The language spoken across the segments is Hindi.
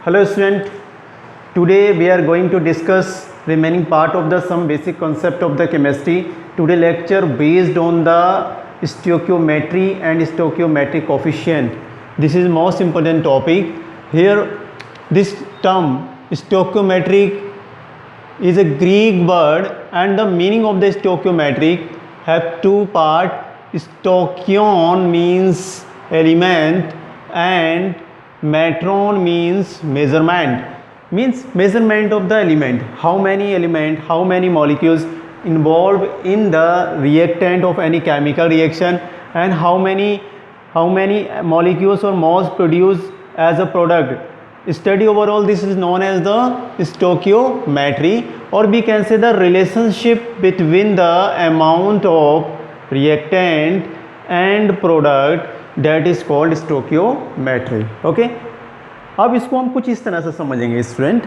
Hello student, today we are going to discuss remaining part of the some basic concept of the chemistry. Today lecture based on the stoichiometry and stoichiometric coefficient. This is most important topic. Here this term stoichiometric is a Greek word and the meaning of the stoichiometric have two parts. Stoichion means element and metron means measurement of the element, how many molecules involved in the reactant of any chemical reaction and how many molecules or moles produced as a product. Study overall, this is known as the stoichiometry, or we can say the relationship between the amount of reactant and product, that is called stoichiometry. Okay, अब इसको हम कुछ इस तरह से समझेंगे स्टूडेंट.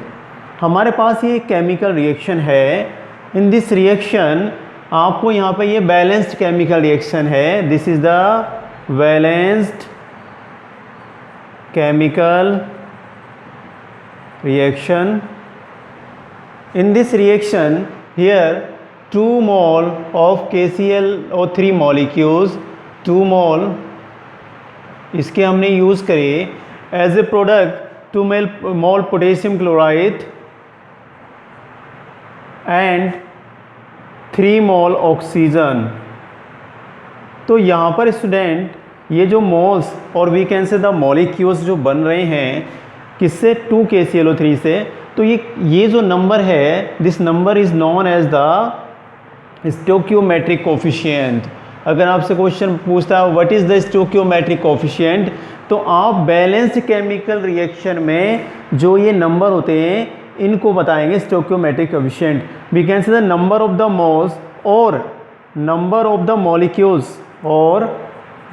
हमारे पास ये केमिकल रिएक्शन है. इन दिस रिएक्शन आपको यहाँ पे ये बैलेंस्ड केमिकल रिएक्शन है. This is the balanced chemical reaction. In this reaction here 2 mole of KClO3 molecules, 2 mole इसके हमने यूज़ करे as a product 2 mole potassium chloride and 3 mole oxygen. तो यहाँ पर स्टूडेंट ये जो मोल्स और we can say the molecules जो बन रहे हैं किससे, 2 KClO3 से. तो ये जो नंबर है, this number is known as the stoichiometric coefficient. अगर आपसे क्वेश्चन पूछता है what is the stoichiometric coefficient, तो आप बैलेंस्ड केमिकल रिएक्शन में जो ये नंबर होते हैं इनको बताएंगे stoichiometric coefficient. We can say the number of the moles और नंबर ऑफ द मॉलिक्यूल्स और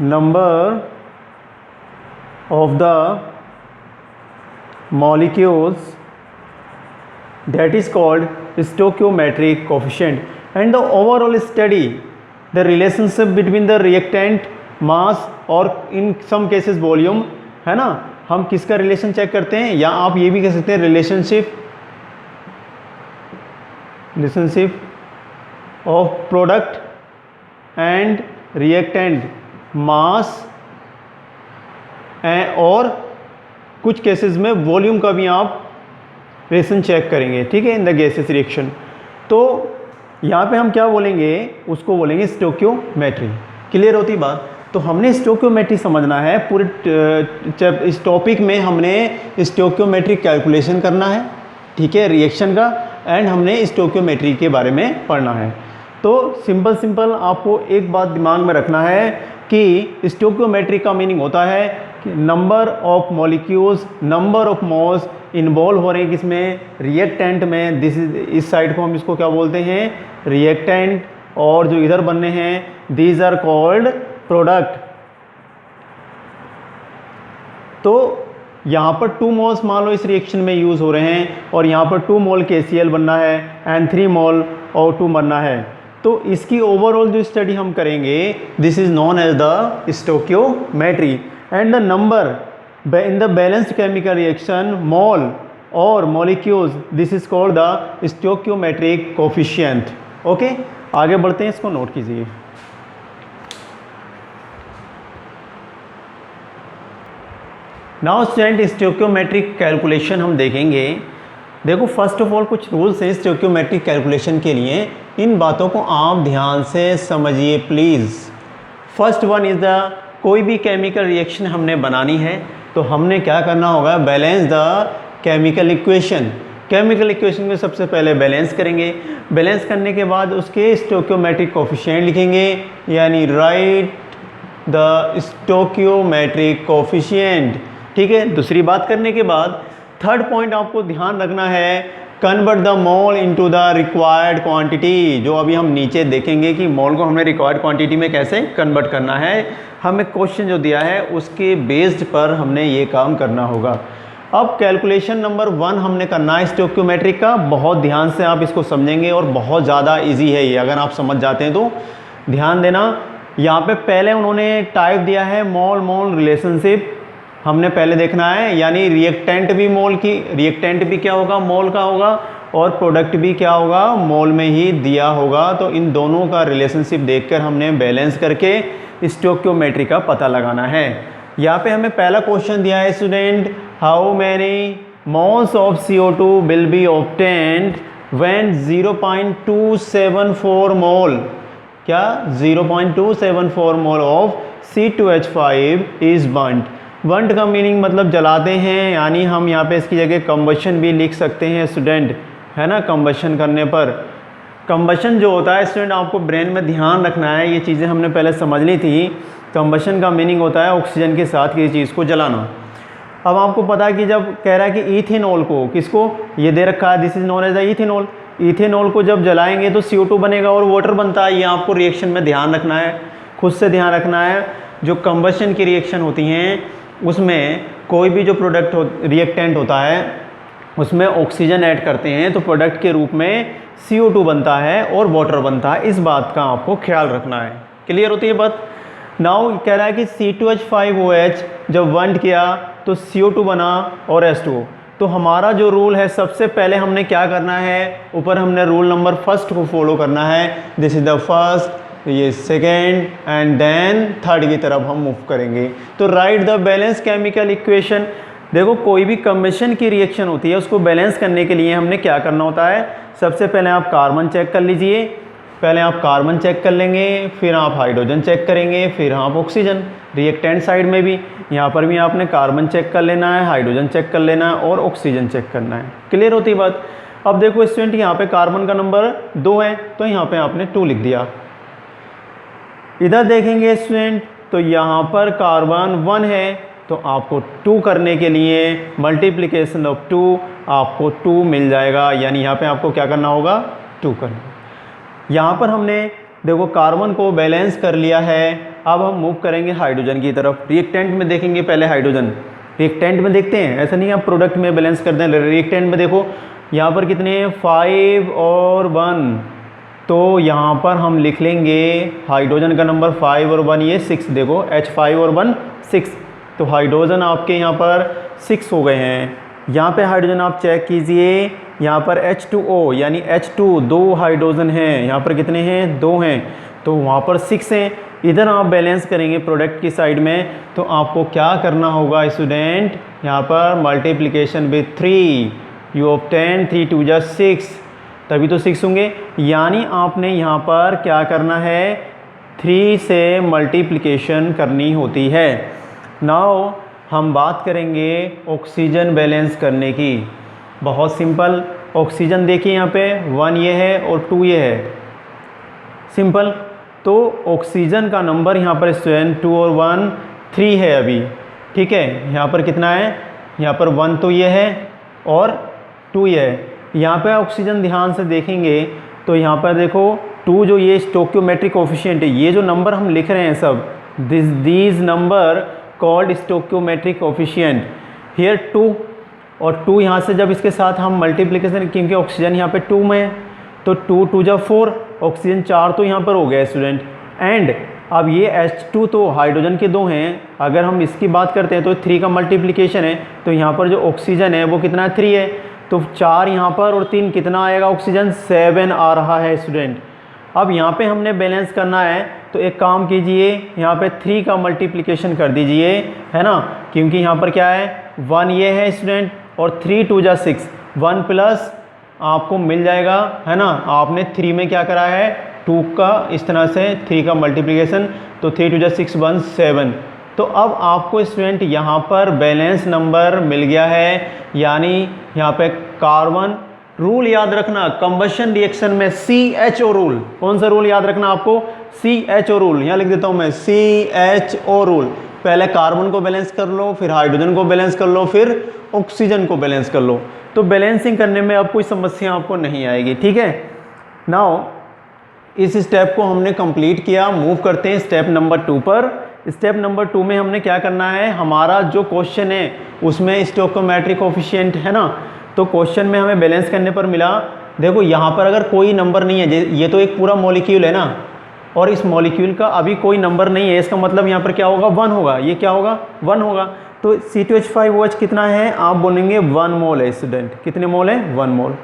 number of the molecules, that is called stoichiometric coefficient. And the overall study the relationship between the reactant mass और in some cases volume, है ना. हम किसका रिलेशन चेक करते हैं, या आप ये भी कह सकते हैं relationship of product and reactant mass और कुछ केसेस में वॉल्यूम का भी आप रिलेशन चेक करेंगे. ठीक है, इन द गैसेस रिएक्शन. तो यहाँ पे हम क्या बोलेंगे, उसको बोलेंगे स्टोइकियोमेट्री. क्लियर होती बात. तो हमने स्टोइकियोमेट्री समझना है. पूरे इस टॉपिक में हमने स्टोइकियोमेट्रिक कैलकुलेशन करना है, ठीक है, रिएक्शन का, एंड हमने स्टोइकियोमेट्री के बारे में पढ़ना है. तो सिंपल आपको एक बात दिमाग में रखना है कि स्टोइकियोमेट्री का मीनिंग होता है number of molecules, number of moles involve हो रहे हैं किसमें, रिएक्टेंट में. दिस इज, इस साइड को हम इसको क्या बोलते हैं, रिएक्टेंट, और जो इधर बनने हैं दीज आर कॉल्ड प्रोडक्ट. तो यहाँ पर 2 मोल्स मान लो इस रिएक्शन में यूज़ हो रहे हैं और यहाँ पर 2 मोल KCl बनना है एंड 3 मोल O2 बनना है. तो इसकी ओवरऑल जो स्टडी हम करेंगे this is known as the stoichiometry. And the number in the balanced chemical reaction, mole or molecules, this is called the stoichiometric coefficient. Okay, आगे बढ़ते हैं, इसको नोट कीजिए. Now student stoichiometric calculation हम देखेंगे. देखो फर्स्ट ऑफ ऑल कुछ रूल्स हैं स्टोइकियोमेट्रिक कैलकुलेशन के लिए. इन बातों को आप ध्यान से समझिए please. First one is the, कोई भी केमिकल रिएक्शन हमने बनानी है तो हमने क्या करना होगा, balance the chemical equation. Chemical equation में सबसे पहले बैलेंस करेंगे. बैलेंस करने के बाद उसके स्टोइकियोमेट्रिक कोफिशिएंट लिखेंगे, यानी राइट द स्टोइकियोमेट्रिक कोफिशिएंट. ठीक है. दूसरी बात करने के बाद थर्ड पॉइंट आपको ध्यान रखना है, convert the mole into the required quantity. जो अभी हम नीचे देखेंगे कि मोल को हमें रिक्वायर्ड क्वांटिटी में कैसे कन्वर्ट करना है. हमें क्वेश्चन जो दिया है उसके बेस्ड पर हमने ये काम करना होगा. अब कैलकुलेशन नंबर 1 हमने करना है स्टोइकियोमेट्रिक का. बहुत ध्यान से आप इसको समझेंगे और बहुत ज़्यादा इजी है ये, अगर आप समझ जाते हैं तो. ध्यान देना, यहाँ पे पहले उन्होंने टाइप दिया है मोल मोल रिलेशनशिप हमने पहले देखना है, यानी रिएक्टेंट भी मोल की, रिएक्टेंट भी क्या होगा, मोल का होगा, और प्रोडक्ट भी क्या होगा, मोल में ही दिया होगा। तो इन दोनों का रिलेशनशिप देखकर हमने बैलेंस करके स्टोइकियोमेट्री का पता लगाना है। यहाँ पे हमें पहला क्वेश्चन दिया है student, how many moles of CO2 will be obtained when 0.274 मोल, क्या 0.274 mole of C2H5 is burned. Burned का मीनिंग मतलब जलाते हैं, यानी हम यहाँ पे इसकी जगह कंबशन भी लिख सकते हैं स्टूडेंट, है ना। कंबशन करने पर, कंबशन जो होता है स्टूडेंट आपको ब्रेन में ध्यान रखना है, ये चीज़ें हमने पहले समझ ली थी। कंबशन का मीनिंग होता है ऑक्सीजन के साथ किसी चीज़ को जलाना। अब आपको पता है कि जब कह रहा है कि इथेनॉल को, किसको, ये दे रखा है, this is known as the ethanol. Ethanol को जब जलाएंगे तो CO2 बनेगा और वाटर बनता है। ये आपको रिएक्शन में ध्यान रखना है, खुद से ध्यान रखना है। जो कंबशन की रिएक्शन होती हैं उसमें कोई भी जो प्रोडक्ट रिएक्टेंट होता है उसमें ऑक्सीजन ऐड करते हैं तो प्रोडक्ट के रूप में CO2 बनता है और वाटर बनता है। इस बात का आपको ख्याल रखना है। क्लियर होती है बात। नाउ कह रहा है कि C2H5OH जब बर्न किया तो CO2 बना और H2O। तो हमारा जो रूल है, सबसे पहले हमने क्या करना है, ऊपर हमने रूल नंबर फर्स्ट को फॉलो करना है। दिस इज द फर्स्ट, ये सेकेंड एंड देन थर्ड की तरफ हम मूव करेंगे। तो right the balance chemical equation. देखो कोई भी कम्बिशन की रिएक्शन होती है उसको बैलेंस करने के लिए हमने क्या करना होता है, सबसे पहले आप कार्बन चेक कर लीजिए। पहले आप कार्बन चेक कर लेंगे, फिर आप हाइड्रोजन चेक करेंगे, फिर आप ऑक्सीजन। रिएक्टेंट साइड में भी, यहाँ पर भी आपने कार्बन चेक कर लेना है, हाइड्रोजन चेक कर लेना है और ऑक्सीजन चेक करना है। क्लियर होती बात। अब देखो स्टूडेंट, यहाँ पे कार्बन का नंबर 2 है तो यहाँ पे आपने 2 लिख दिया। इधर देखेंगे स्टूडेंट तो यहाँ पर कार्बन 1 है तो आपको 2 करने के लिए मल्टीप्लिकेशन ऑफ 2 आपको 2 मिल जाएगा, यानी यहाँ पे आपको क्या करना होगा, 2 करना। यहाँ पर हमने देखो कार्बन को बैलेंस कर लिया है। अब हम मूव करेंगे हाइड्रोजन की तरफ। रिएक्टेंट में देखेंगे पहले हाइड्रोजन, रिएक्टेंट में देखते हैं, ऐसा नहीं आप प्रोडक्ट में बैलेंस कर दें। रिएक्टेंट में देखो यहाँ पर कितने हैं, 5 और 1, तो यहाँ पर हम लिख लेंगे हाइड्रोजन का नंबर 5 और 1, ये 6। देखो H5 और 1 6, तो हाइड्रोजन आपके यहाँ पर 6 हो गए हैं। यहाँ पे हाइड्रोजन आप चेक कीजिए, यहाँ पर H2O यानी H2 2 हाइड्रोजन हैं, यहाँ पर कितने हैं, 2 हैं, तो वहाँ पर 6 हैं। इधर आप बैलेंस करेंगे प्रोडक्ट की साइड में तो आपको क्या करना होगा स्टूडेंट, यहाँ पर मल्टीप्लिकेशन विथ 3, यू ऑब्टेन 3 2 जा 6, तभी तो 6 होंगे। यानी आपने यहाँ पर क्या करना है, 3 से मल्टीप्लिकेशन करनी होती है। नाउ हम बात करेंगे ऑक्सीजन बैलेंस करने की। बहुत सिंपल, ऑक्सीजन देखिए यहाँ पे 1 ये है और 2 ये है, सिंपल। तो ऑक्सीजन का नंबर यहाँ पर स्टूडेंट 2 और 1 3 है अभी, ठीक है। यहाँ पर कितना है, यहाँ पर 1 तो ये है और 2 ये है। यहाँ पे ऑक्सीजन ध्यान से देखेंगे तो यहाँ पर देखो 2 जो ये स्टोइकियोमेट्रिक कोफिशिएंट है, ये जो नंबर हम लिख रहे हैं सब, these number called stoichiometric coefficient. Here 2 और 2 यहाँ से जब इसके साथ हम मल्टीप्लिकेशन, क्योंकि ऑक्सीजन यहाँ पे 2 में है तो 2 2 जा 4, ऑक्सीजन 4 तो यहाँ पर हो गया स्टूडेंट। एंड अब ये H2 तो हाइड्रोजन के 2 हैं, अगर हम इसकी बात करते हैं तो 3 का मल्टीप्लिकेशन है, तो यहाँ पर जो ऑक्सीजन है वो कितना है, 3 है, तो 4 यहाँ पर और 3 कितना आएगा, ऑक्सीजन 7 आ रहा है स्टूडेंट। अब यहाँ पे हमने बैलेंस करना है तो एक काम कीजिए, यहाँ पे 3 का मल्टीप्लिकेशन कर दीजिए, है ना, क्योंकि यहाँ पर क्या है, 1 ये है स्टूडेंट और 3 2 जा 6, 1 प्लस आपको मिल जाएगा, है ना। आपने 3 में क्या करा है, 2 का इस तरह से 3 का मल्टीप्लिकेशन, तो 3 2 जा 6 1 7। तो अब आपको स्टूडेंट यहाँ पर बैलेंस नंबर मिल गया है, यानी यहाँ पे कार्बन। रूल याद रखना, कंबशन रिएक्शन में CHO रूल, कौन सा रूल याद रखना आपको, CHO रूल। यहाँ लिख देता हूँ मैं, CHO रूल। पहले कार्बन को बैलेंस कर लो, फिर हाइड्रोजन को बैलेंस कर लो, फिर ऑक्सीजन को बैलेंस कर लो, तो बैलेंसिंग करने में अब कोई समस्या आपको नहीं आएगी, ठीक है। नाउ इस स्टेप को हमने कंप्लीट किया, मूव करते हैं स्टेप नंबर 2 पर। स्टेप नंबर 2 में हमने क्या करना है, हमारा जो क्वेश्चन है उसमें स्टोइकियोमेट्रिक कोफिशिएंट है ना, तो क्वेश्चन में हमें बैलेंस करने पर मिला, देखो यहाँ पर अगर कोई नंबर नहीं है, ये तो एक पूरा मॉलिक्यूल है ना, और इस मॉलिक्यूल का अभी कोई नंबर नहीं है, इसका मतलब यहाँ पर क्या होगा, 1 होगा। ये क्या होगा, 1 होगा। तो C2H5OH कितना है, आप बोलेंगे 1 मोल है स्टूडेंट। कितने मोल है, 1 मोल।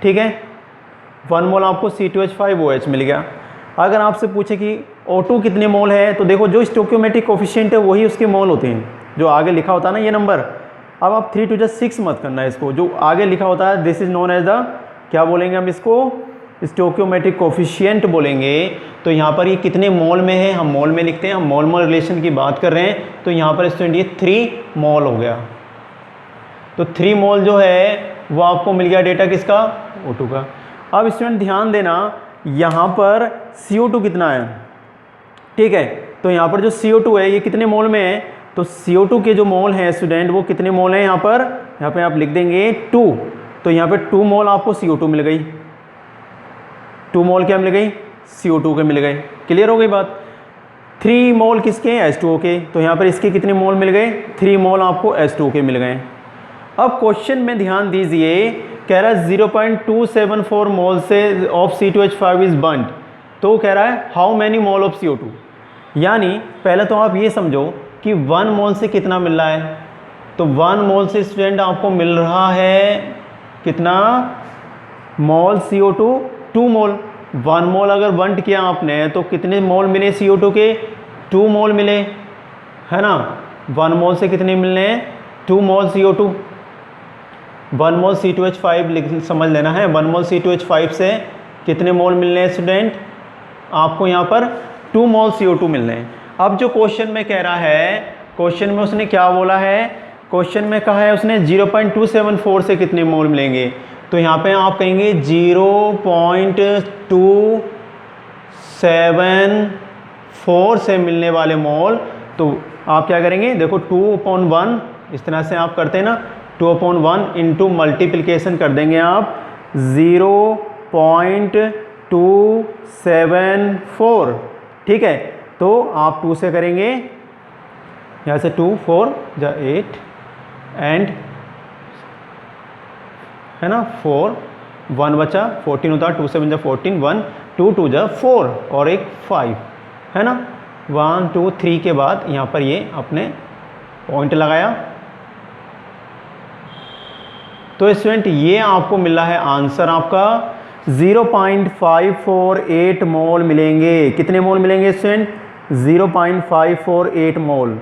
ठीक है, 1 मोल आपको C2H5OH मिल गया। अगर आपसे पूछे कि O2 कितने मोल है, तो देखो जो स्टोइकियोमेट्रिक कोफिशिएंट है वही उसके मोल होते हैं, जो आगे लिखा होता है ना ये नंबर। अब आप 3 to 6 मत करना है इसको, जो आगे लिखा होता है this is known as the, क्या बोलेंगे हम इसको, स्टोइकियोमेट्रिक कोफिशिएंट बोलेंगे। तो यहाँ पर ये कितने मोल में है, हम मोल में लिखते हैं, हम मोल मोल रिलेशन की बात कर रहे हैं। तो यहाँ पर स्टूडेंट ये 3 मोल हो गया। तो 3 मोल जो है वो आपको मिल गया डेटा किसका, O2 का। अब स्टूडेंट ध्यान देना, यहाँ पर CO2 कितना है, ठीक है। तो यहाँ पर जो CO2 है ये कितने मोल में है, तो CO2 के जो मोल हैं स्टूडेंट वो कितने मोल हैं, यहाँ पे आप लिख देंगे 2। तो यहाँ पे 2 मोल आपको CO2 मिल गई, 2 मोल क्या मिल गई, CO2 के मिल गए। क्लियर हो गई बात। 3 मोल किसके, H2O के। तो यहाँ पर इसके कितने मोल मिल गए, 3 मोल आपको H2O के मिल गए। अब क्वेश्चन में ध्यान दीजिए, कह रहा है 0.274 मोल से ऑफ C2H5 इज बर्न्ड। तो कह रहा है how many mole of CO2, यानी पहले तो आप ये समझो कि 1 मोल से कितना मिल रहा है। तो 1 मोल से स्टूडेंट आपको मिल रहा है कितना मोल CO2, 2 मोल। 1 मोल अगर बर्न किया आपने तो कितने मोल मिले CO2 के, 2 मोल मिले, है ना। 1 मोल से कितने मिलने हैं, 2 मोल CO2। 1 मोल C2H5 समझ लेना है, 1 मोल C2H5 से कितने मोल मिलने हैं स्टूडेंट, आपको यहाँ पर 2 मोल CO2 मिलने हैं। अब जो क्वेश्चन में कह रहा है, क्वेश्चन में उसने क्या बोला है, क्वेश्चन में कहा है उसने 0.274 से कितने मोल मिलेंगे। तो यहाँ पे आप कहेंगे 0.274 से मिलने वाले मोल। तो आप क्या करेंगे, देखो 2/1 इस तरह से आप करते हैं ना, 2/1 इंटू मल्टीप्लिकेशन कर देंगे आप 0.274, ठीक है। तो आप 2 से करेंगे, यहाँ से 2 4 जा 8 एंड, है ना, 4 1 बचा, 14 होता, 2 7 जा 14, 1 2 2 जा 4 और एक 5, है ना। 1 2 3 के बाद यहाँ पर ये अपने पॉइंट लगाया। तो स्टूडेंट ये आपको मिला है आंसर आपका 0.548 मोल मिलेंगे। कितने मोल मिलेंगे स्टूडेंट, 0.548 मोल।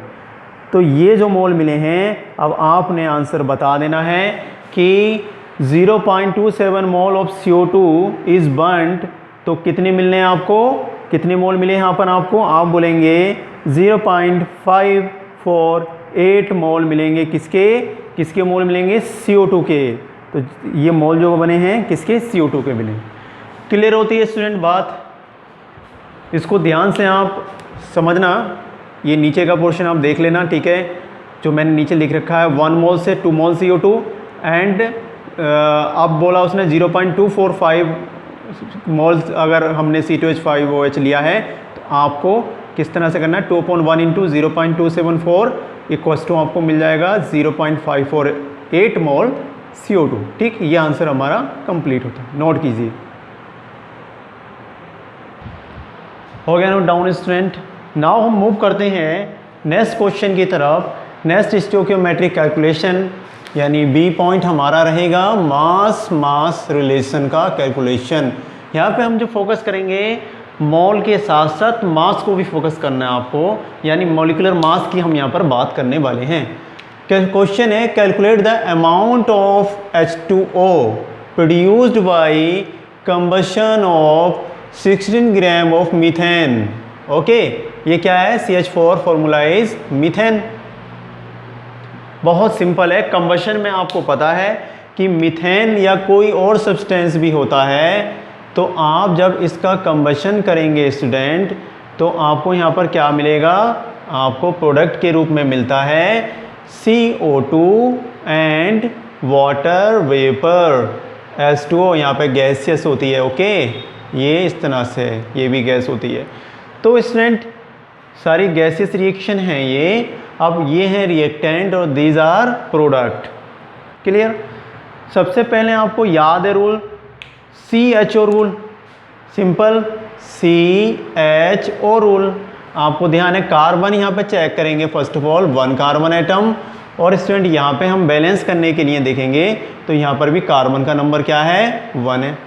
तो ये जो मोल मिले हैं, अब आपने आंसर बता देना है कि 0.27 mole of CO2 is burned. तो कितने मिलने हैं आपको, कितने मोल मिले यहाँ पर आपको, आप बोलेंगे 0.548 मोल मिलेंगे। किसके मोल मिलेंगे, CO2 के। तो ये मोल जो बने हैं किसके, CO2 के मिले। क्लियर होती है स्टूडेंट बात, इसको ध्यान से आप समझना। ये नीचे का पोर्शन आप देख लेना, ठीक है, जो मैंने नीचे लिख रखा है 1 मोल से 2 मोल CO2 एंड अब बोला उसने 0.245 मोल अगर हमने C2H5OH लिया है, तो आपको किस तरह से करना है, 2/1 इंटू 0.274 इक्वल्स टू आपको मिल जाएगा 0.548 मोल CO2, ठीक। ये आंसर हमारा कंप्लीट होता है, नोट कीजिए। हो गया नोट डाउन स्टूडेंट। नाउ हम मूव करते हैं नेक्स्ट क्वेश्चन की तरफ। नेक्स्ट स्टोइकियोमेट्रिक कैलकुलेशन, यानी बी पॉइंट हमारा रहेगा मास रिलेशन का कैलकुलेशन। यहाँ पे हम जो फोकस करेंगे मोल के साथ साथ मास को भी फोकस करना है आपको, यानी मॉलिक्यूलर मास की हम यहाँ पर बात करने वाले हैं। क्वेश्चन है calculate the amount of H2O produced by combustion of 16 gram of methane. Okay, ये क्या है, CH4 फॉर्मूला इज मीथेन। बहुत सिंपल है, कंबशन में आपको पता है कि मीथेन या कोई और सब्सटेंस भी होता है, तो आप जब इसका कंबशन करेंगे स्टूडेंट, तो आपको यहाँ पर क्या मिलेगा, आपको प्रोडक्ट के रूप में मिलता है CO2 and water vapour. H2O यहाँ पे गैसियस होती है, ओके, ये इस तरह से ये भी गैस होती है। तो स्टूडेंट सारी गैसियस रिएक्शन हैं ये। अब ये हैं रिएक्टेंट और दीज आर प्रोडक्ट। क्लियर। सबसे पहले आपको याद है rule, CHO rule, simple CHO rule. आपको ध्यान है कार्बन यहाँ पे चेक करेंगे first of all 1 carbon atom, और स्टूडेंट यहाँ पे हम बैलेंस करने के लिए देखेंगे तो यहाँ पर भी कार्बन का नंबर क्या है 1 है।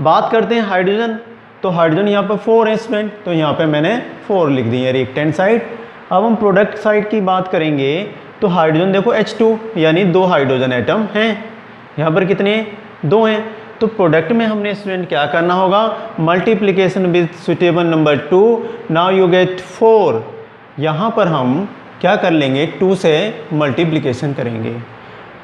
बात करते हैं हाइड्रोजन, तो हाइड्रोजन यहाँ पर 4 है स्टूडेंट, तो यहाँ पे मैंने 4 लिख दी है रिएक्टेंट हैंड साइड। अब हम प्रोडक्ट साइड की बात करेंगे तो हाइड्रोजन देखो H2 यानी 2 हाइड्रोजन एटम हैं, यहाँ पर कितने 2 हैं। तो प्रोडक्ट में हमने स्टूडेंट क्या करना होगा, multiplication with suitable number 2, now you get 4। यहाँ पर हम क्या कर लेंगे 2 से मल्टीप्लिकेशन करेंगे।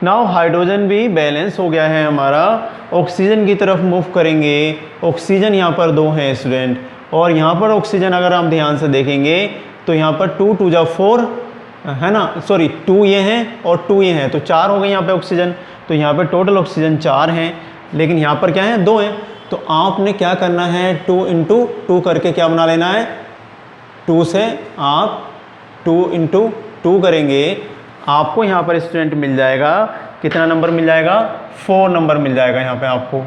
नाउ हाइड्रोजन भी बैलेंस हो गया है हमारा, ऑक्सीजन की तरफ मूव करेंगे। ऑक्सीजन यहाँ पर 2 हैं स्टूडेंट, और यहाँ पर ऑक्सीजन अगर हम ध्यान से देखेंगे तो यहाँ पर 2 2 जा 4 है ना, सॉरी 2 ये हैं और 2 ये हैं, तो 4 हो गए यहाँ पे ऑक्सीजन। तो यहाँ पे टोटल ऑक्सीजन 4 हैं, लेकिन यहाँ पर क्या है 2 हैं। तो आपने क्या करना है 2 × 2 करके क्या बना लेना है, 2 से आप 2 × 2 करेंगे, आपको यहाँ पर स्टूडेंट मिल जाएगा कितना नंबर मिल जाएगा, 4 नंबर मिल जाएगा यहाँ पे आपको।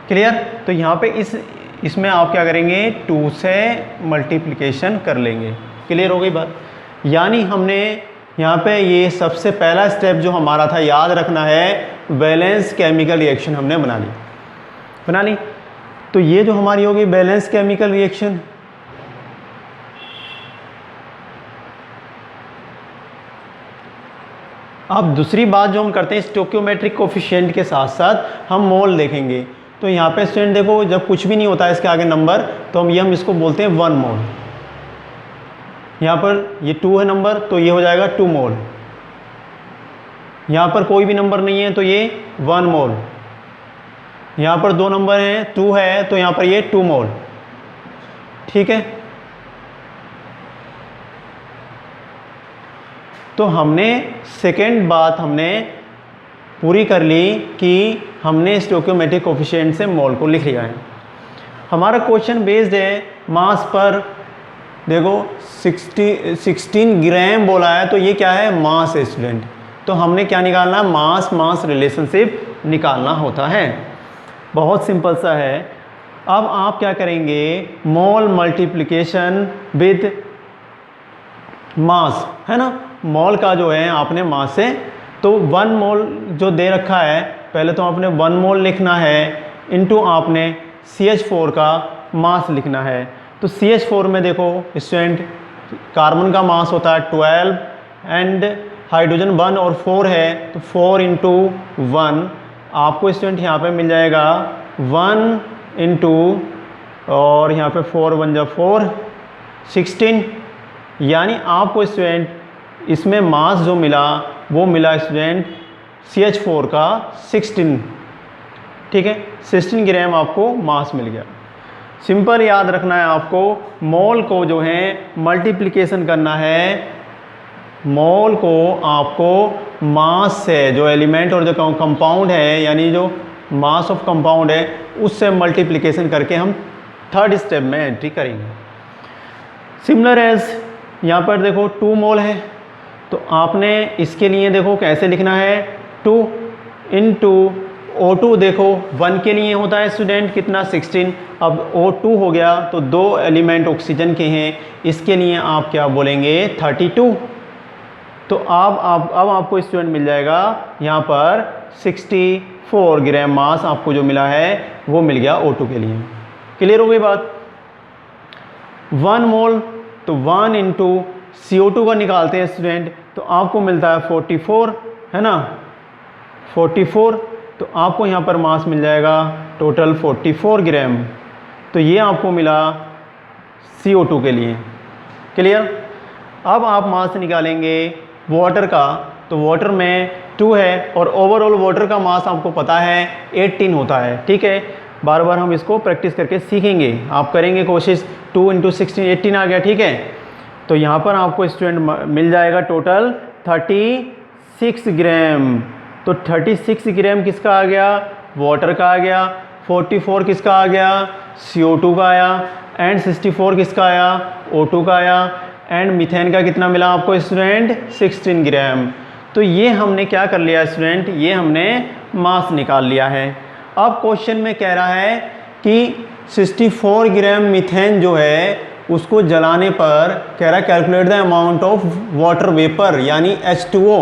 क्लियर। तो यहाँ पे इसमें आप क्या करेंगे 2 से मल्टीप्लिकेशन कर लेंगे। क्लियर हो गई बात। यानी हमने यहाँ पे ये सबसे पहला स्टेप जो हमारा था याद रखना है, बैलेंस केमिकल रिएक्शन हमने बना ली। तो ये जो हमारी होगी बैलेंस केमिकल रिएक्शन, अब दूसरी बात जो हम करते हैं स्टोइकियोमेट्रिक कोफिशिएंट के साथ साथ हम मोल देखेंगे। तो यहाँ पे स्टूडेंट देखो जब कुछ भी नहीं होता है इसके आगे नंबर, तो हम इसको बोलते हैं 1 मोल। यहाँ पर ये 2 है नंबर, तो ये हो जाएगा 2 मोल। यहाँ पर कोई भी नंबर नहीं है तो ये 1 मोल। यहाँ पर 2 नंबर हैं, 2 है, तो यहाँ पर ये 2 मोल। ठीक है। तो हमने सेकेंड बात हमने पूरी कर ली कि हमने स्टोइकियोमेट्रिक कोफिशिएंट से मोल को लिख लिया है। हमारा क्वेश्चन बेस्ड है मास पर, देखो 16 ग्राम बोला है, तो ये क्या है मास है स्टूडेंट। तो हमने क्या निकालना है, मास रिलेशनशिप निकालना होता है। बहुत सिंपल सा है। अब आप क्या करेंगे, मोल मल्टीप्लिकेशन विद मास, है ना, मोल का जो है आपने मास से, तो 1 मोल जो दे रखा है, पहले तो आपने 1 मोल लिखना है, इनटू आपने CH4 का मास लिखना है। तो CH4 में देखो स्टूडेंट कार्बन का मास होता है 12 एंड हाइड्रोजन 1 और 4 है, तो 4 × 1 आपको स्टूडेंट यहाँ पे मिल जाएगा 1 × और यहाँ पे 4 1 जा 4 16। यानी आपको स्टूडेंट इसमें मास जो मिला वो मिला स्टूडेंट CH4 का 16। ठीक है, 16 ग्राम आपको मास मिल गया। सिंपल याद रखना है आपको, मोल को जो है मल्टीप्लिकेशन करना है, मोल को आपको मास से, जो एलिमेंट और जो कंपाउंड है यानी जो मास ऑफ कंपाउंड है उससे मल्टीप्लिकेशन करके हम थर्ड स्टेप में एंट्री करेंगे। सिमिलर एज यहाँ पर देखो 2 मोल है, तो आपने इसके लिए देखो कैसे लिखना है, 2 × O2 देखो 1 के लिए होता है स्टूडेंट कितना 16, अब O2 हो गया तो 2 एलिमेंट ऑक्सीजन के हैं, इसके लिए आप क्या बोलेंगे 32। तो अब आपको स्टूडेंट मिल जाएगा यहाँ पर 64 ग्राम मास आपको जो मिला है वो मिल गया O2 के लिए। क्लियर हो गई बात। 1 मोल तो 1 × CO2 का निकालते हैं स्टूडेंट, तो आपको मिलता है 44, है ना 44। तो आपको यहाँ पर मास मिल जाएगा टोटल 44 ग्राम, तो ये आपको मिला CO2 के लिए। क्लियर। अब आप मास निकालेंगे वाटर का, तो वाटर में 2 है और ओवरऑल वाटर का मास आपको पता है 18 होता है। ठीक है, बार बार हम इसको प्रैक्टिस करके सीखेंगे, आप करेंगे कोशिश। 2 × 16 18 आ गया। ठीक है, तो यहाँ पर आपको स्टूडेंट मिल जाएगा टोटल 36 ग्राम। तो 36 ग्राम किसका आ गया, वाटर का आ गया, 44 किसका आ गया, CO2 का आया, एंड 64 किसका आया, O2 का आया, एंड मीथेन का कितना मिला आपको स्टूडेंट 16 ग्राम। तो ये हमने क्या कर लिया स्टूडेंट, ये हमने मास निकाल लिया है। अब क्वेश्चन में कह रहा है कि 64 ग्राम मीथेन जो है उसको जलाने पर कह रहा है calculate the amount of water vapour यानी H2O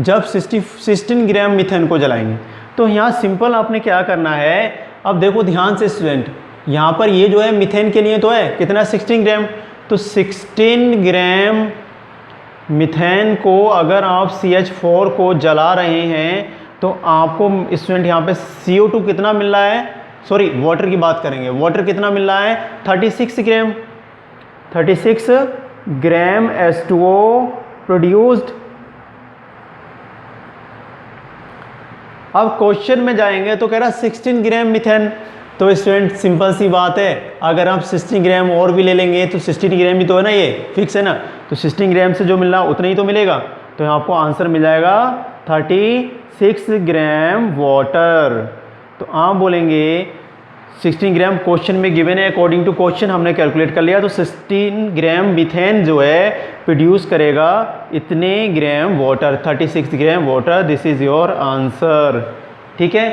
जब 16 ग्राम मीथेन को जलाएंगे। तो यहाँ सिंपल आपने क्या करना है, अब देखो ध्यान से स्टूडेंट, यहाँ पर ये जो है मीथेन के लिए तो है कितना 16 ग्राम, तो 16 ग्राम मीथेन को अगर आप CH4 को जला रहे हैं तो आपको स्टूडेंट यहाँ पे CO2 कितना मिल रहा है, सॉरी वाटर की बात करेंगे, वाटर कितना मिल रहा है 36 ग्राम, 36 ग्राम H2O प्रोड्यूस्ड। अब क्वेश्चन में जाएंगे तो कह रहा 16 ग्राम मीथेन, तो स्टूडेंट सिंपल सी बात है, अगर आप 16 ग्राम और भी ले लेंगे तो 16 ग्राम ही तो है ना, ये फिक्स है ना, तो 16 ग्राम से जो मिल रहा उतना ही तो मिलेगा, तो यहाँ आपको आंसर मिल जाएगा 36 ग्राम वाटर। तो आप बोलेंगे 16 ग्राम क्वेश्चन में गिवन है, अकॉर्डिंग टू क्वेश्चन हमने कैलकुलेट कर लिया, तो 16 ग्राम मीथेन जो है प्रोड्यूस करेगा इतने gram water, 36 gram water, this is your answer. ठीक है,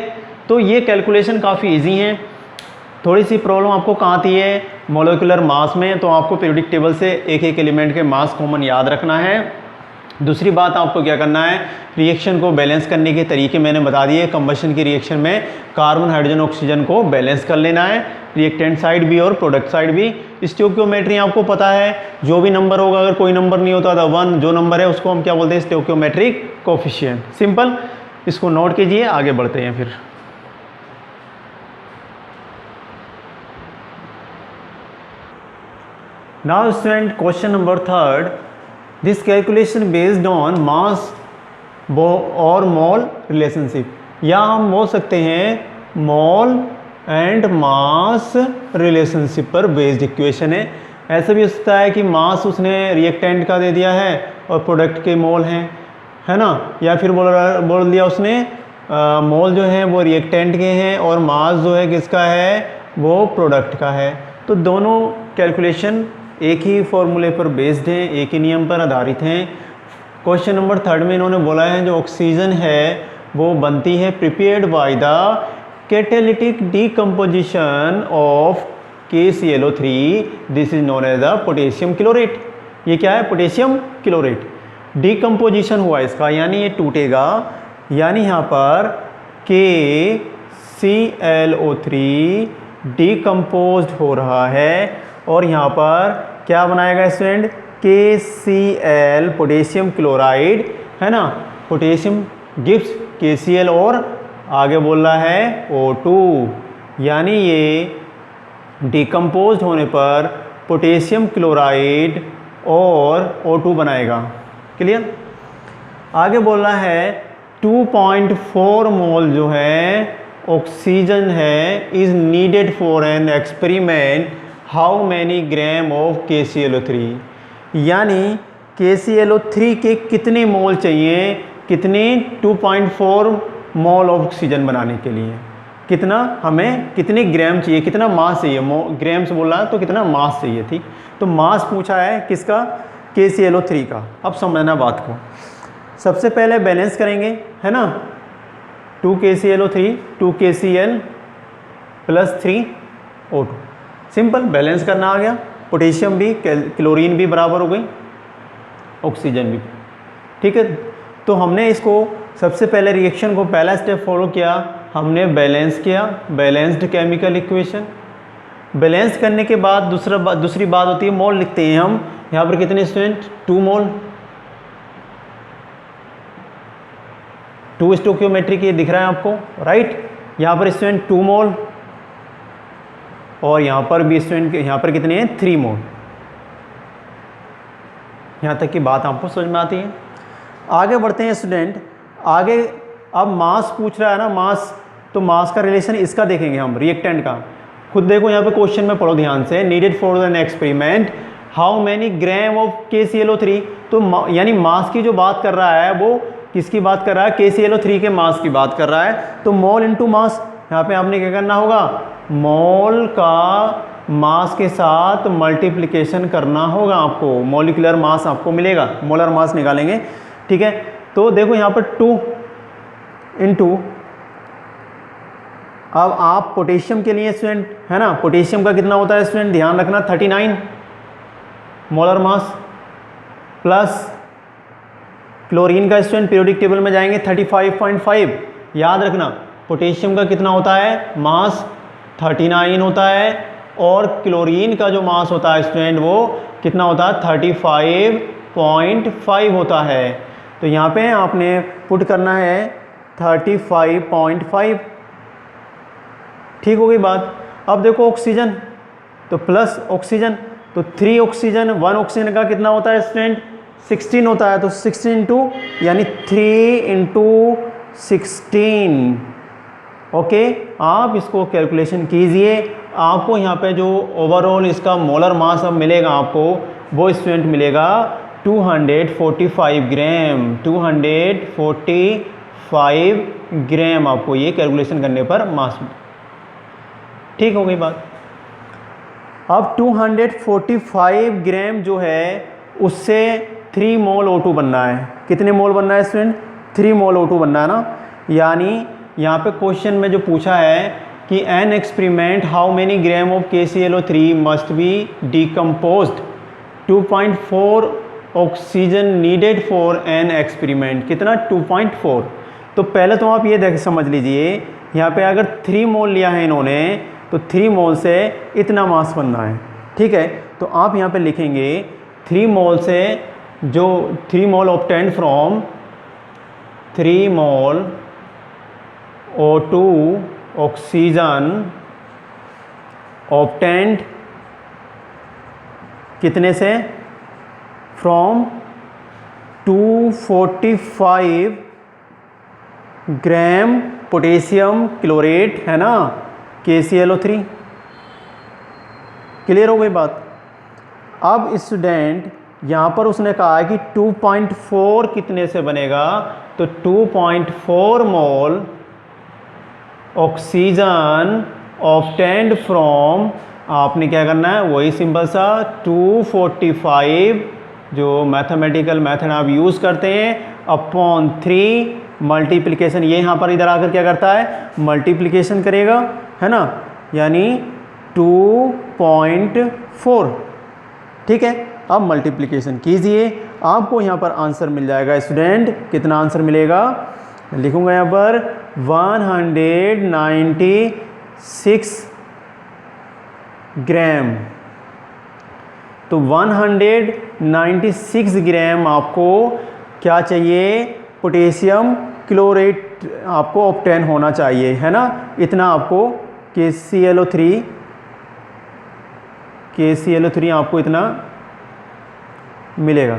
तो ये कैलकुलेशन काफ़ी इजी है। थोड़ी सी प्रॉब्लम आपको कहाँ आती है, मॉलिक्यूलर मास में, तो आपको पीरियोडिक टेबल से एक एक एलिमेंट के मास कॉमन याद रखना है। दूसरी बात आपको क्या करना है, रिएक्शन को बैलेंस करने के तरीके मैंने बता दिए। कंबशन की रिएक्शन में कार्बन हाइड्रोजन ऑक्सीजन को बैलेंस कर लेना है, रिएक्टेंट साइड भी और प्रोडक्ट साइड भी। स्टोइकियोमेट्री आपको पता है, जो भी नंबर होगा, अगर कोई नंबर नहीं होता तो 1 जो नंबर है उसको हम क्या बोलते हैं, स्टोइकियोमेट्रिक कोफिशिएंट। सिंपल, इसको नोट कीजिए, आगे बढ़ते हैं फिर। Now student question number 3, this calculation based on मास और मोल रिलेशनशिप, या हम बोल सकते हैं मोल एंड मास रिलेशनशिप पर बेस्ड इक्वेशन है। ऐसा भी हो सकता है कि मास उसने रिएक्टेंट का दे दिया है और प्रोडक्ट के मोल हैं, है ना, या फिर बोल दिया उसने मोल जो है वो रिएक्टेंट के हैं और मास जो है किसका है, वो प्रोडक्ट का है। तो दोनों कैलकुलेशन एक ही फॉर्मूले पर बेस्ड हैं, एक ही नियम पर आधारित हैं। क्वेश्चन नंबर 3 में इन्होंने बोला है जो ऑक्सीजन है वो बनती है prepared by the catalytic decomposition of KClO3, this is known as the potassium chlorate. ये क्या है, पोटेशियम क्लोरेट। डीकम्पोजिशन हुआ इसका, यानी ये टूटेगा, यानी यहाँ पर KClO3 डीकम्पोज्ड हो रहा है और यहाँ पर क्या बनाएगा स्टूडेंट, KCl पोटेशियम क्लोराइड, है ना, पोटेशियम गिव्स KCl और आगे बोल रहा है O2, यानी ये डिकम्पोज होने पर पोटेशियम क्लोराइड और O2 बनाएगा। क्लियर, आगे बोल रहा है 2.4 मोल जो है ऑक्सीजन है is needed for an experiment, how many gram of KClO3, यानी KClO3 के कितने मोल चाहिए, कितने 2.4 मोल ऑफ ऑक्सीजन बनाने के लिए, कितना हमें कितने ग्राम चाहिए, कितना मास चाहिए, ग्राम से बोल रहा है तो कितना मास चाहिए। ठीक, तो मास पूछा है किसका, KClO3 का। अब समझना बात को, सबसे पहले बैलेंस करेंगे, है ना, 2 KClO3 2 KCl + 3 O2, simple balance करना आ गया। पोटेशियम भी क्लोरीन भी बराबर हो गई, ऑक्सीजन भी। ठीक है, तो हमने इसको सबसे पहले रिएक्शन को पहला स्टेप फॉलो किया, हमने बैलेंस किया, बैलेंस्ड केमिकल इक्वेशन। बैलेंस करने के बाद दूसरी बात होती है मोल लिखते हैं हम। यहाँ पर कितने स्टूडेंट, 2 मोल, 2 स्टोइकियोमेट्रिक ये दिख रहा है आपको, राइट। यहाँ पर स्टूडेंट 2 मोल और यहाँ पर भी स्टूडेंट यहाँ पर कितने हैं, 3 मोल। यहाँ तक की बात आपको समझ में आती है। आगे बढ़ते हैं स्टूडेंट, आगे अब मास पूछ रहा है ना, मास, तो मास का रिलेशन इसका देखेंगे हम, रिएक्टेंट का। खुद देखो यहाँ पे क्वेश्चन में पढ़ो ध्यान से, needed for an experiment how many gram of KClO3, तो यानी मास की जो बात कर रहा है वो किसकी बात कर रहा है, KClO3 के मास की बात कर रहा है। तो मोल इंटू मास, यहाँ पे आपने क्या करना होगा, मोल का मास के साथ मल्टीप्लिकेशन करना होगा आपको, मॉलिक्यूलर मास आपको मिलेगा, मोलर मास निकालेंगे। ठीक है, तो देखो यहाँ पर 2 इंटू, अब आप पोटेशियम के लिए स्टूडेंट, है ना, पोटेशियम का कितना होता है स्टूडेंट, ध्यान रखना 39, मोलर मास प्लस क्लोरीन का स्टूडेंट पीरियोडिक टेबल में जाएंगे 35.5। याद रखना पोटेशियम का कितना होता है मास 39 होता है और क्लोरीन का जो मास होता है स्टूडेंट वो कितना होता है 35.5 होता है। तो यहाँ पे आपने पुट करना है 35.5। ठीक हो गई बात। अब देखो ऑक्सीजन तो प्लस ऑक्सीजन तो 3 ऑक्सीजन 1 ऑक्सीजन का कितना होता है स्टूडेंट 16 होता है। तो 16 इंटू यानी 3 इंटू 16। ओके आप इसको कैलकुलेशन कीजिए। आपको यहाँ पे जो ओवरऑल इसका मोलर मास अब मिलेगा आपको वो स्टूडेंट मिलेगा 245 ग्राम। 245 ग्राम आपको ये कैलकुलेशन करने पर मास। ठीक हो गई बात। अब 245 ग्राम जो है उससे 3 मोल O2 बनना है। कितने मोल बनना है स्टूडेंट 3 मोल O2 बनना है ना। यानी यहाँ पे क्वेश्चन में जो पूछा है कि an experiment how many gram of KClO3 must be decomposed 2.4 oxygen needed for an experiment. कितना 2.4। तो पहले तो आप ये देख समझ लीजिए यहाँ पे अगर 3 मोल लिया है इन्होंने तो 3 मोल से इतना मास बनना है। ठीक है तो आप यहाँ पे लिखेंगे 3 मोल से जो 3 mole obtained from 3 mole O2 oxygen obtained कितने से फ्रॉम 245 ग्राम पोटेशियम क्लोरेट है ना KClO3। क्लियर हो गई बात। अब स्टूडेंट यहाँ पर उसने कहा है कि 2.4 कितने से बनेगा तो 2.4 मोल ऑक्सीजन ऑब्टेन्ड फ्रॉम आपने क्या करना है वही सिंपल सा 245 जो मैथमेटिकल मेथड आप यूज़ करते हैं अपॉन 3 मल्टीप्लिकेशन। ये यहाँ पर इधर आकर क्या करता है मल्टीप्लिकेशन करेगा है ना यानी 2.4। ठीक है अब मल्टीप्लिकेशन कीजिए आपको यहाँ पर आंसर मिल जाएगा स्टूडेंट। कितना आंसर मिलेगा लिखूंगा यहाँ पर 196 ग्राम। तो 196 ग्राम आपको क्या चाहिए पोटेशियम क्लोरेट आपको ऑब्टेन होना चाहिए है ना। इतना आपको KClO3 आपको इतना मिलेगा।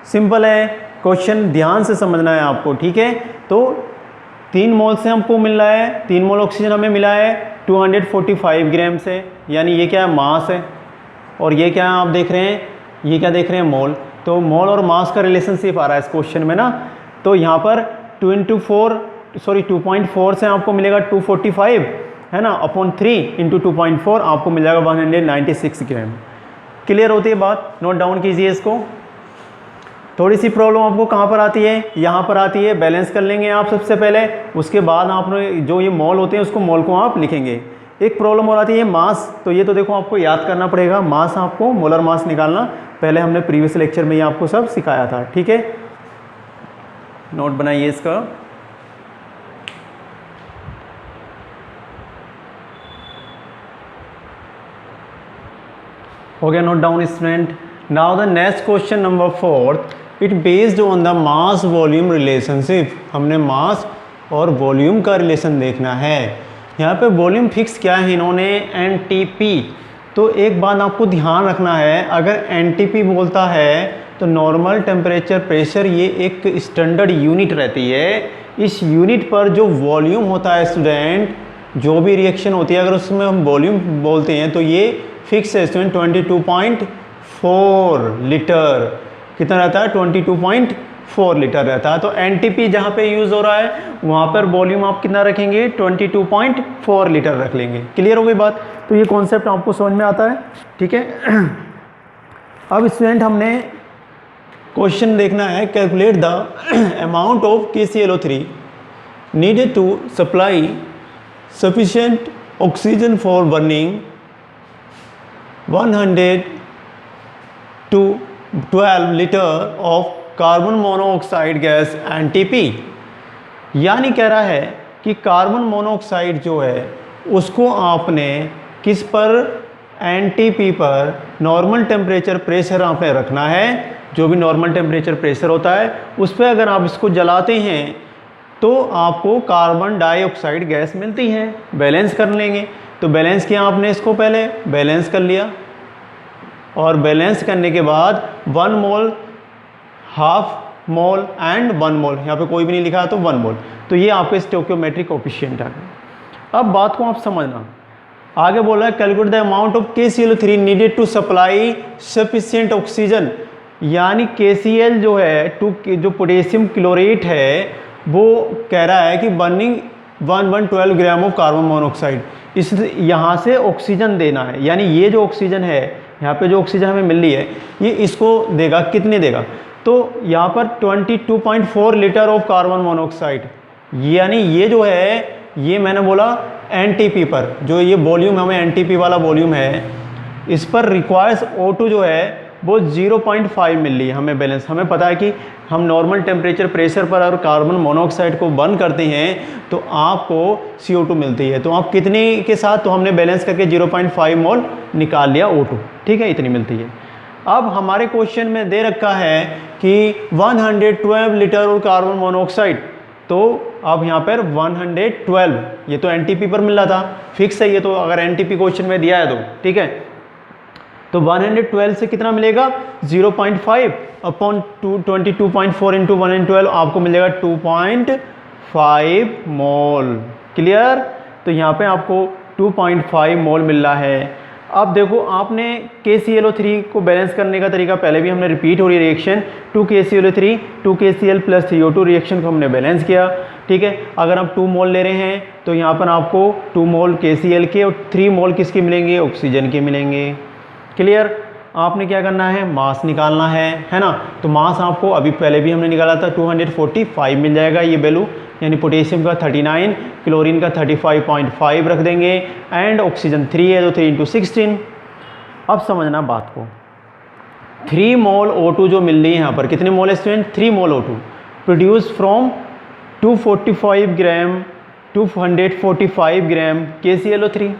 सिंपल है क्वेश्चन ध्यान से समझना है आपको। ठीक है तो 3 मोल से हमको मिल रहा है 3 मोल ऑक्सीजन हमें मिला है 245 ग्राम से यानी ये क्या है मास है और ये क्या है आप देख रहे हैं ये क्या देख रहे हैं मोल। तो मोल और मास का रिलेशनशिप आ रहा है इस क्वेश्चन में ना। तो यहाँ पर 2.4 से आपको मिलेगा 245 है ना अपॉन 3 इंटू 2.4 आपको मिल जाएगा 196 ग्राम। क्लियर होती है बात। नोट डाउन कीजिए इसको। थोड़ी सी प्रॉब्लम आपको कहाँ पर आती है यहाँ पर आती है। बैलेंस कर लेंगे आप सबसे पहले उसके बाद आपने जो ये मोल होते हैं उसको मोल को आप लिखेंगे। एक प्रॉब्लम और आती है मास। तो ये तो देखो आपको याद करना पड़ेगा मास आपको मोलर मास निकालना पहले हमने प्रीवियस लेक्चर में ये आपको सब सिखाया था। ठीक है नोट बनाइए इसका। हो गया note down student. Now the next question number 4 it based on the mass volume relationship. हमने मास और वॉल्यूम का रिलेशन देखना है। यहाँ पे वॉल्यूम फिक्स क्या है इन्होंने NTP। तो एक बात आपको ध्यान रखना है अगर NTP बोलता है तो नॉर्मल टेम्परेचर प्रेशर ये एक स्टैंडर्ड यूनिट रहती है। इस यूनिट पर जो वॉल्यूम होता है स्टूडेंट जो भी रिएक्शन होती है अगर उसमें हम वॉल्यूम बोलते हैं तो ये फिक्स है स्टूडेंट 22.4 लीटर। कितना रहता है 22.4 लीटर रहता है। तो NTP जहाँ पे यूज़ हो रहा है वहाँ पर वॉल्यूम आप कितना रखेंगे 22.4 लीटर रख लेंगे। क्लियर हो गई बात। तो ये कॉन्सेप्ट आपको समझ में आता है। ठीक है अब स्टूडेंट हमने क्वेश्चन देखना है calculate the amount of KClO3 needed to supply sufficient oxygen for burning 100 to 12 litre of carbon monoxide gas NTP। यानी कह रहा है कि कार्बन मोनोऑक्साइड जो है उसको आपने किस पर, NTP पर नॉर्मल टेम्परेचर प्रेशर आपने रखना है। जो भी नॉर्मल टेम्परेचर प्रेशर होता है उस पर अगर आप इसको जलाते हैं तो आपको कार्बन डाइऑक्साइड गैस मिलती है। बैलेंस कर लेंगे, तो बैलेंस किया आपने, इसको पहले बैलेंस कर लिया और बैलेंस करने के बाद 1 मोल, हाफ मोल एंड 1 मोल, यहाँ पे कोई भी नहीं लिखा है तो 1 मोल, तो ये आपके स्टोइकियोमेट्रिक कोएफिशिएंट आ गए। अब बात को आप समझना, आगे बोला है calculate the amount of KCl3 needed to supply sufficient oxygen. यानी KCl जो है जो पोटेशियम क्लोरेट है वो कह रहा है कि burning 112 gram of carbon monoxide, इस यहाँ से ऑक्सीजन देना है। यानी ये जो ऑक्सीजन है, यहाँ पे जो ऑक्सीजन हमें मिल रही है, ये इसको देगा, कितने देगा, तो यहाँ पर 22.4 लीटर ऑफ कार्बन मोनोऑक्साइड। यानी ये जो है, ये मैंने बोला NTP पर, जो ये वॉल्यूम हमें NTP वाला वॉल्यूम है, इस पर रिक्वायर्स O2 जो है वो 0.5 मिल रही है हमें बैलेंस। हमें पता है कि हम नॉर्मल टेम्परेचर प्रेशर पर अगर कार्बन मोनोऑक्साइड को बर्न करते हैं तो आपको CO2 मिलती है। तो आप कितने के साथ, तो हमने बैलेंस करके 0.5 मोल निकाल लिया O2, ठीक है, इतनी मिलती है। अब हमारे क्वेश्चन में दे रखा है कि 112 लीटर और कार्बन मोनोऑक्साइड, तो अब यहाँ पर 112, ये तो NTP पर मिल रहा था, फिक्स है ये तो, अगर NTP क्वेश्चन में दिया है तो ठीक है। तो 112 से कितना मिलेगा, 0.5 अपॉन 22.4 इंटू 112 आपको मिलेगा 2.5 मोल। क्लियर, तो यहाँ पे आपको 2.5 मोल मिल रहा है। अब देखो, आपने KClO3 को बैलेंस करने का तरीका पहले भी हमने रिपीट हो रही reaction, 2KClO3 2KCl plus CO2 reaction को हमने बैलेंस किया, ठीक है। अगर आप 2 मोल ले रहे हैं तो यहाँ पर आपको 2 मोल KCl के और 3 मोल किसके मिलेंगे, ऑक्सीजन के मिलेंगे। क्लियर, आपने क्या करना है, मास निकालना है ना। तो मास आपको अभी पहले भी हमने निकाला था, 245 मिल जाएगा ये वैल्यू, यानी पोटेशियम का 39, क्लोरीन का 35.5 रख देंगे एंड ऑक्सीजन 3 है तो 3 इंटू 16। अब समझना बात को, 3 मोल O2 जो मिल रही है यहाँ पर, कितने मोल है student, 3 mole O2 produce from 245 gram 245 gram KClO3।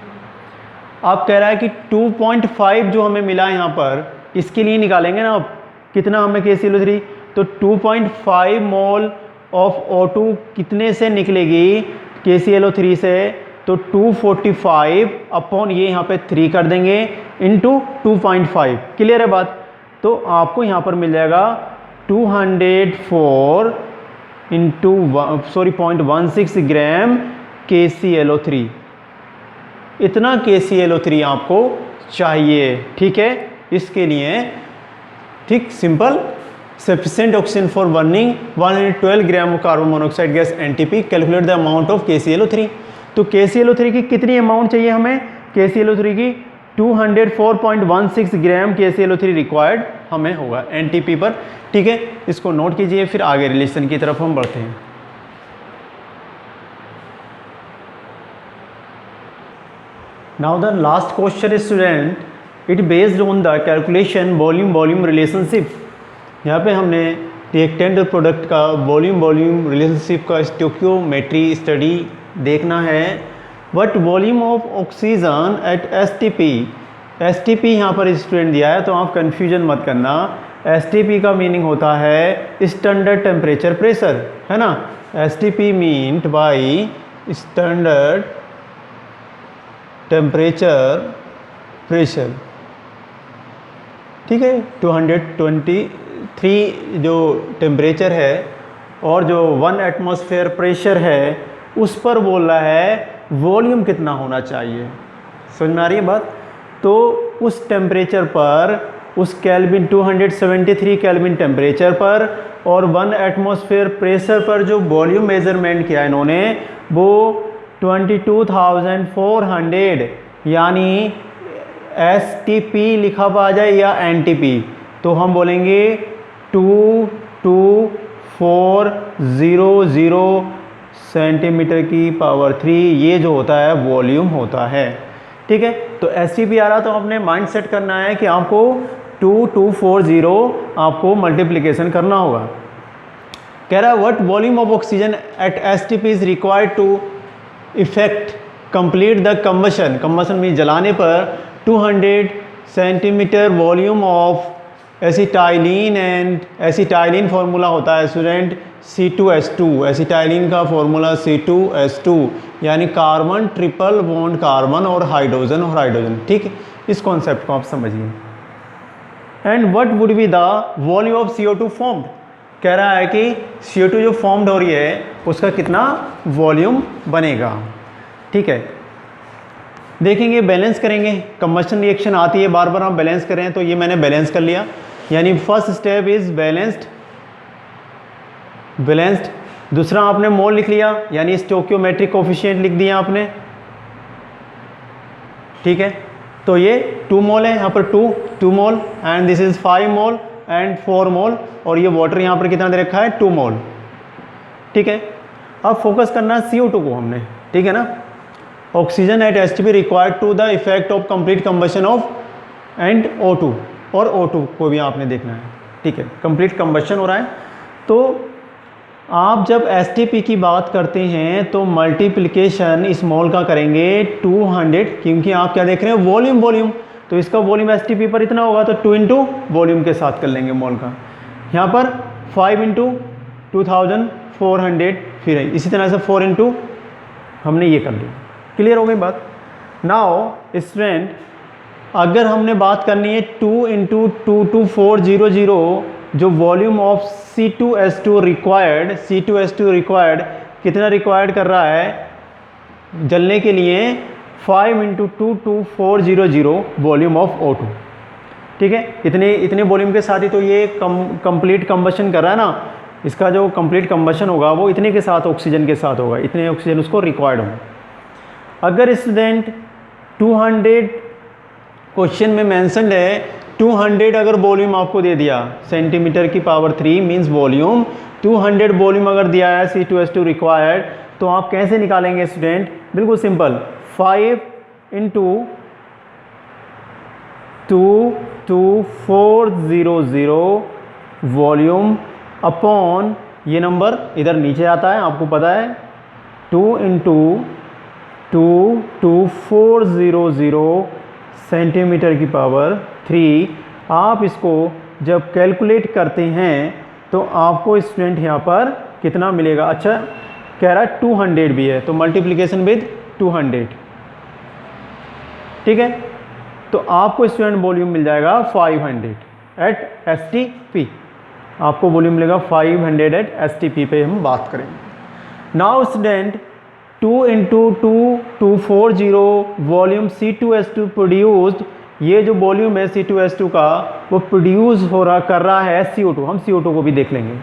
आप कह रहा है कि 2.5 जो हमें मिला यहाँ पर, इसके लिए निकालेंगे ना अब कितना हमें KClO3, तो 2.5 मोल ऑफ O2 कितने से निकलेगी, KClO3 से, तो 245 अपॉन ये यहाँ पे 3 कर देंगे इंटू 2.5। क्लियर है बात, तो आपको यहाँ पर मिल जाएगा 204 इंटू 0.16 ग्राम KClO3। इतना KClO3 आपको चाहिए, ठीक है। इसके लिए ठीक simple, sufficient oxygen for burning 112 gram of carbon monoxide gas NTP, calculate the amount of KClO3। तो KClO3 की कितनी अमाउंट चाहिए हमें, KClO3 की 204.16 ग्राम KClO3 रिक्वायर्ड हमें होगा NTP पर, ठीक है। इसको नोट कीजिए, फिर आगे रिलेशन की तरफ हम बढ़ते हैं। Now the last question is student, it based on the calculation volume relationship। यहाँ पे हमने रिएक्टेंट प्रोडक्ट का वॉल्यूम रिलेशनशिप का स्टोइकियोमेट्री स्टडी देखना है। But volume of oxygen at STP यहाँ पर स्टूडेंट दिया है, तो आप कन्फ्यूजन मत करना। STP का मीनिंग होता है स्टैंडर्ड टेम्परेचर प्रेशर, है ना। STP meant by standard temperature pressure, ठीक है। 223 जो टेम्परेचर है और जो 1 एटमॉस्फेयर प्रेशर है उस पर बोल रहा है वॉल्यूम कितना होना चाहिए। समझ में आ रही है बात, तो उस टेम्परेचर पर, उस केल्विन 273 केल्विन टेम्परेचर पर और 1 एटमॉस्फेयर प्रेशर पर जो वॉल्यूम मेजरमेंट किया इन्होंने वो 22,400, यानी STP लिखा हुआ आ जाए या NTP, तो हम बोलेंगे 22400 सेंटीमीटर की पावर 3, ये जो होता है वॉल्यूम होता है, ठीक है। तो STP आ रहा तो आपने माइंड सेट करना है कि आपको 2240 आपको मल्टीप्लिकेशन करना होगा। कह रहा है what volume of oxygen at STP is required to effect complete the combustion. Combustion में जलाने पर 200 centimetre volume of acetylene and acetylene formula होता है स्टूडेंट C2H2। एसिटाइलिन का फार्मूला C2H2 यानी कार्बन ट्रिपल बॉन्ड कार्बन और हाइड्रोजन। ठीक, इस कॉन्सेप्ट को आप समझिए। And what would be the volume of CO2 formed. कह रहा है कि CO2 जो फॉर्म्ड हो रही है उसका कितना वॉल्यूम बनेगा। ठीक है, देखेंगे, बैलेंस करेंगे। कंबशन रिएक्शन आती है, बार बार हम बैलेंस करें, तो ये मैंने बैलेंस कर लिया, यानी फर्स्ट स्टेप इज बैलेंस्ड। दूसरा आपने मोल लिख लिया, यानी स्टोकियोमेट्रिक कोफिशिएंट लिख दिया आपने। ठीक है, तो ये 2 मोल है, यहाँ पर 2 mole and this is 5 mole and 4 मोल, और ये वाटर यहाँ पर कितना दे रखा है 2 मोल। ठीक है, अब फोकस करना है CO2 को हमने। ठीक है ना, oxygen at STP required to the effect of complete combustion of and O2, और O2 को भी आपने देखना है। ठीक है, कंप्लीट कंबशन हो रहा है। तो आप जब STP की बात करते हैं तो मल्टीप्लिकेशन इस मोल का करेंगे 200, क्योंकि आप क्या देख रहे हैं वॉल्यूम, तो इसका वॉल्यूम STP पर इतना होगा तो 2 इंटू वॉल्यूम के साथ कर लेंगे मोल का। यहाँ पर 5 इंटू 2400 फिर है, इसी तरह से 4 इंटू हमने ये कर लिया। क्लियर हो गई बात। नाउ स्टूडेंट, अगर हमने बात करनी है 2 इंटू 22400 जो वॉल्यूम ऑफ C2H2 रिक्वायर्ड कितना रिक्वायर्ड कर रहा है जलने के लिए 5 इंटू 22400 वॉल्यूम ऑफ O2। ठीक है, इतने वॉल्यूम के साथ ही तो ये कंप्लीट कंबशन कर रहा है ना। इसका जो कंप्लीट कंबशन होगा वो इतने के साथ ऑक्सीजन के साथ होगा, इतने ऑक्सीजन उसको रिक्वायर्ड होगा। अगर स्टूडेंट 200 क्वेश्चन में मेंशन्ड है 200 अगर वॉल्यूम आपको दे दिया सेंटीमीटर की पावर 3 मींस वॉल्यूम 200 वॉल्यूम अगर दिया है C2H2 रिक्वायर्ड, तो आप कैसे निकालेंगे स्टूडेंट? बिल्कुल सिंपल, 5 इंटू 22400 वॉल्यूम अपॉन ये नंबर इधर नीचे आता है, आपको पता है 2 इंटू 22400 सेंटीमीटर की पावर 3। आप इसको जब कैलकुलेट करते हैं तो आपको स्टूडेंट यहाँ पर कितना मिलेगा? अच्छा, कह रहा है 200 भी है तो मल्टीप्लिकेशन विद 200। ठीक है, तो आपको स्टूडेंट वॉल्यूम मिल जाएगा 500 एट STP। आपको वॉल्यूम मिलेगा 500 एट STP पे हम बात करेंगे। Now student 2 into 2240 volume C2H2 produced, ये जो वॉल्यूम है C2H2 का वो प्रोड्यूस कर रहा है CO2। हम CO2 को भी देख लेंगे।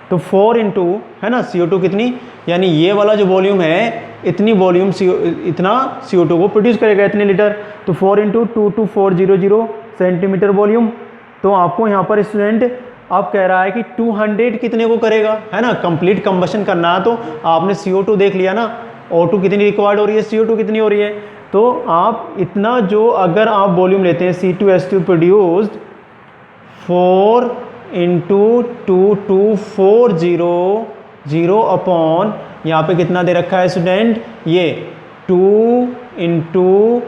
तो 4 इंटू है ना CO2 कितनी, यानी ये वाला जो वॉल्यूम है इतनी वॉल्यूम इतना CO2 को प्रोड्यूस करेगा, इतने लीटर। तो 4 इंटू 22400 सेंटीमीटर वॉल्यूम। तो आपको यहाँ पर स्टूडेंट आप कह रहा है कि 200 कितने को करेगा, है ना? कंप्लीट कंबशन करना है तो आपने CO2 देख लिया ना, O2 कितनी रिक्वायर्ड हो रही है, CO2 कितनी हो रही है। तो आप इतना जो अगर आप वॉल्यूम लेते हैं C2H2 प्रोड्यूस्ड 4 इंटू 2240 अपॉन यहाँ पे कितना दे रखा है स्टूडेंट, ये 2 इंटू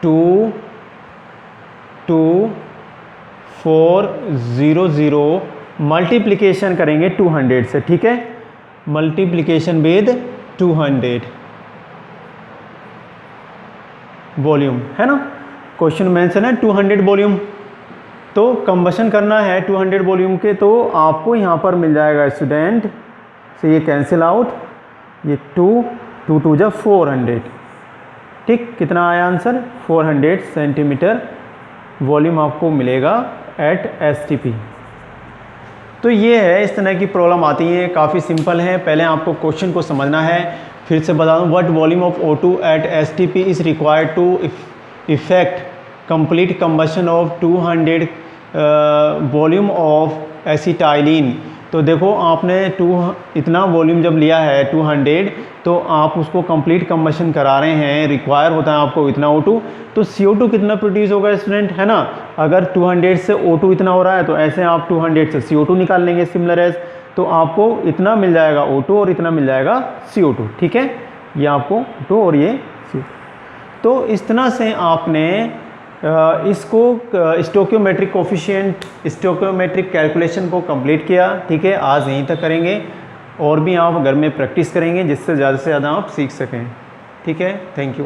2400 मल्टीप्लिकेशन करेंगे 200 से। ठीक है, मल्टीप्लिकेशन विद 200 वॉल्यूम, है ना? क्वेश्चन मेंशन है 200 वॉल्यूम, तो कंबशन करना है 200 वॉल्यूम के, तो आपको यहाँ पर मिल जाएगा स्टूडेंट से ये कैंसिल आउट, ये 2 2 जब 400। ठीक, कितना आया आंसर? 400 सेंटीमीटर वॉल्यूम आपको मिलेगा एट STP। तो ये है, इस तरह की प्रॉब्लम आती है, काफ़ी सिंपल है। पहले आपको क्वेश्चन को समझना है। फिर से बता दूँ, what volume of O2 at STP is required to effect complete combustion of 200 volume of acetylene. तो देखो आपने इतना वॉल्यूम जब लिया है 200, तो आप उसको कंप्लीट कंबशन करा रहे हैं, रिक्वायर होता है आपको इतना O2, तो CO2 कितना प्रोड्यूस होगा स्टूडेंट, है ना। अगर 200 से O2 इतना हो रहा है तो ऐसे आप 200 से CO2 निकाल लेंगे सिमिलर एज, तो आपको इतना मिल जाएगा O2 और इतना मिल जाएगा CO2, ठीक है। ये आपको O2 और ये CO2। तो इस तरह से आपने इसको स्टोकियोमेट्रिक कोफिशिएंट, स्टोकियोमेट्रिक कैलकुलेशन को कंप्लीट किया, ठीक है। आज यहीं तक करेंगे, और भी आप घर में प्रैक्टिस करेंगे जिससे ज़्यादा से ज़्यादा आप सीख सकें, ठीक है। Thank you.